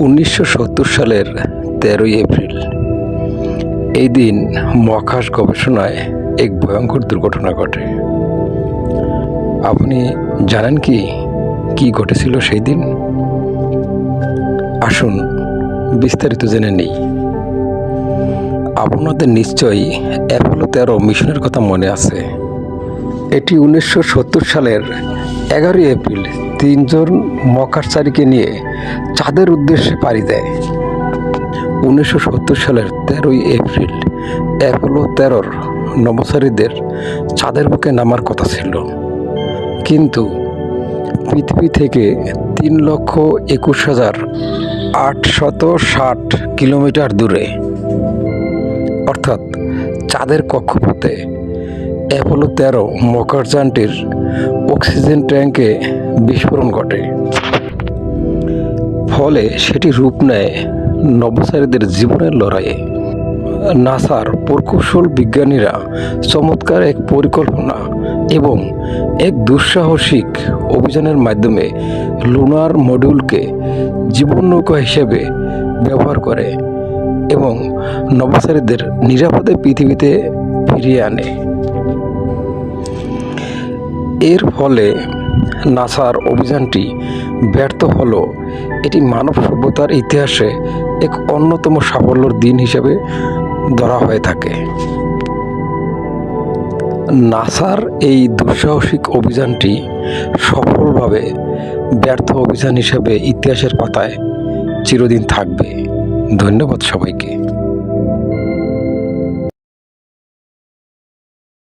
1970 সালের 13ই এপ্রিল এই দিন মহাকাশ গবেষণায় এক ভয়ঙ্কর দুর্ঘটনা ঘটে। আপনি জানেন কি ঘটেছিল সেই দিন? আসুন বিস্তারিত জেনে নিই। আপনাদের নিশ্চয়ই অ্যাপোলো 13 মিশনের কথা মনে আছে। এটি 1970 সালের 11ই এপ্রিল 3 জন মহাকাশচারীকে নিয়ে চাঁদের উদ্দেশ্যে পাড়ি দেয়। 1970 সালের 13ই এপ্রিল অ্যাপোলো 13 নভোচারীদের চাঁদের বুকে নামার কথা ছিল, কিন্তু পৃথিবী থেকে 3,21,860 কিলোমিটার দূরে অর্থাৎ চাঁদের কক্ষপথে অ্যাপোলো 13 মহাকাশযানটির অক্সিজেন ট্যাঙ্কে বিস্ফোরণ ঘটে। ফলে সেটি রূপ নেয় নভোচারীদের জীবনের লড়াইয়ে। নাসার প্রকৌশল বিজ্ঞানীরা চমৎকার এক পরিকল্পনা এবং এক দুঃসাহসিক অভিযানের মাধ্যমে লুনার মডিউলকে জীবন নৌকা হিসেবে ব্যবহার করে এবং নভোচারীদের নিরাপদে পৃথিবীতে ফিরিয়ে আনে। এর ফলে নাসার অভিযানটি ব্যর্থ হলেও এটি মানব সভ্যতার ইতিহাসে এক অন্যতম সাফল্যের দিন হিসেবে ধরা হয়ে থাকে। নাসার এই দুঃসাহসিক অভিযানটি সফলভাবে ব্যর্থ অভিযান হিসেবে ইতিহাসের পাতায় চিরদিন থাকবে। ধন্যবাদ সবাইকে।